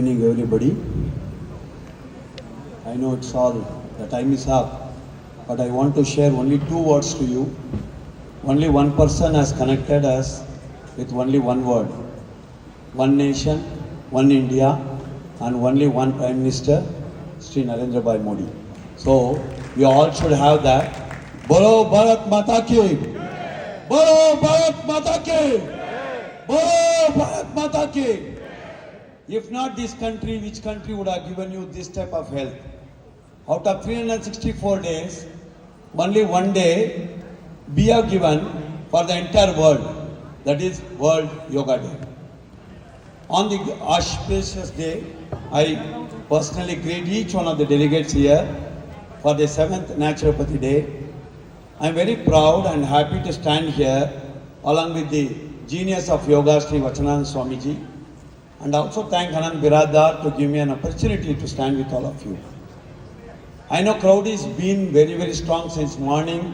Evening, everybody. I know it's all, the time is up, but I want to share only two words to you. Only one person has connected us with only one word. One nation, one India, and only one Prime Minister, Sri Narendra Bhai Modi. So, we all should have that. Bolo Bharat Mata Ki! Bolo Bharat Mata Ki! Bolo Bharat Mata Ki! If not this country, which country would have given you this type of health? Out of 364 days, only one day we have given for the entire world, that is World Yoga Day. On the auspicious day, I personally greet each one of the delegates here for the 7th Naturopathy Day. I am very proud and happy to stand here along with the genius of yoga, Sri Vachanand Swamiji, and also thank Anand Biradar to give me an opportunity to stand with all of you. I know crowd is been very strong since morning.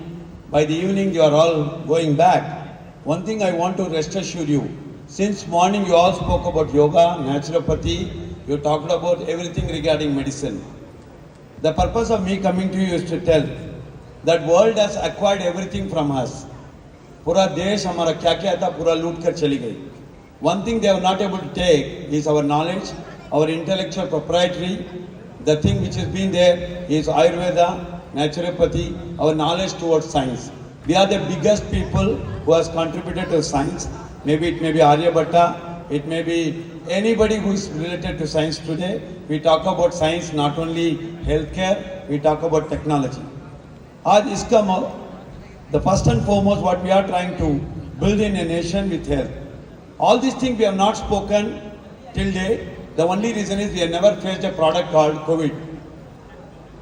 By the evening you are all going back. One thing I want to rest assure you, since morning you all spoke about yoga, naturopathy, you talked about everything regarding medicine. The purpose of me coming to you is to tell that world has acquired everything from us. पूरा देश हमारा क्या था पूरा लूट कर चली गई. One thing they are not able to take is our knowledge, our intellectual proprietary. The thing which has been there is Ayurveda, naturopathy, our knowledge towards science. We are the biggest people who has contributed to science. Maybe it may be Aryabhatta, it may be anybody who is related to science today. We talk about science, not only healthcare, we talk about technology. The first and foremost what we are trying to build in a nation with health. All these things we have not spoken till date. The only reason is we have never faced a product called COVID.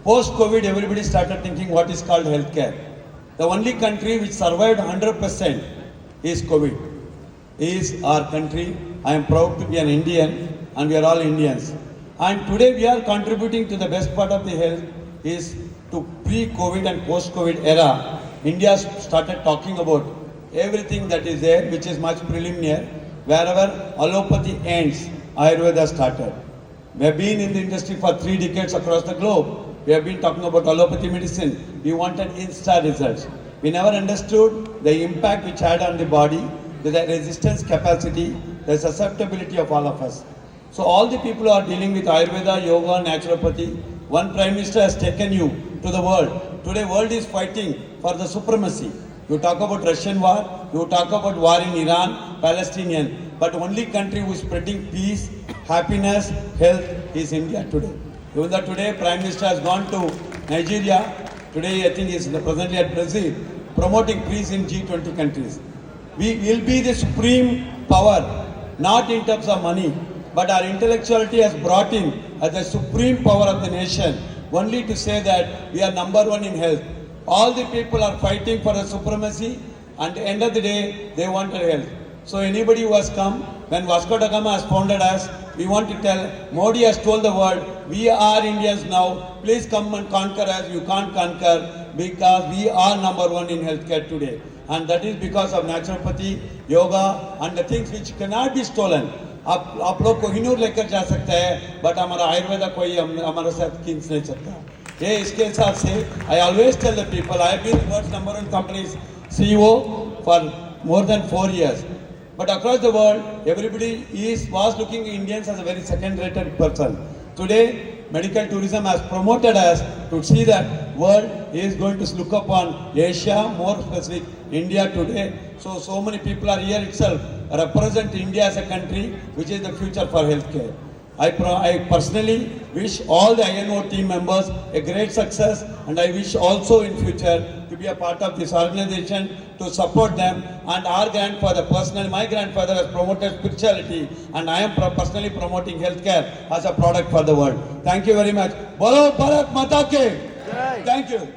Post-COVID, everybody started thinking what is called healthcare. The only country which survived 100% is COVID. Is our country. I am proud to be an Indian and we are all Indians. And today we are contributing to the best part of the health is to pre-COVID and post-COVID era. India started talking about everything that is there, which is much preliminary. Wherever allopathy ends, Ayurveda started. We have been in the industry for 3 decades across the globe. We have been talking about allopathy medicine. We wanted instant results. We never understood the impact which had on the body, the resistance capacity, the susceptibility of all of us. So all the people who are dealing with Ayurveda, yoga, naturopathy, one Prime Minister has taken you to the world. Today world is fighting for the supremacy. You talk about Russian war, you talk about war in Iran, Palestinian, but only country who is spreading peace, happiness, health is India today. Even though today Prime Minister has gone to Nigeria, today I think he is presently at Brazil, promoting peace in G20 countries. We will be the supreme power, not in terms of money, but our intellectuality has brought in as the supreme power of the nation, only to say that we are number one in health. All the people are fighting for the supremacy, and at the end of the day, they wanted health. So anybody who has come, when Vasco da Gama has founded us, we want to tell, Modi has told the world, we are Indians now, please come and conquer us. You can't conquer because we are number one in healthcare today. And that is because of naturopathy, yoga, and the things which cannot be stolen. आप लोग कोहिनूर लेकर जा सकते हैं, but हमारा आयुर्वेदा कोई हमारे साथ खींच नहीं सकता. ये इसके हिसाब से I always tell the people, I have been the world's number one company's CEO for more than 4 years. But across the world, everybody was looking at Indians as a very second-rated person. Today, medical tourism has promoted us to see that world is going to look upon Asia, more specific India today. So many people are here itself represent India as a country which is the future for healthcare. I personally wish all the INO team members a great success, and I wish also in future to be a part of this organization, to support them. And our grandfather, personally, my grandfather has promoted spirituality, and I am personally promoting healthcare as a product for the world. Thank you very much. Bolo Bharat Mata Ki! Thank you.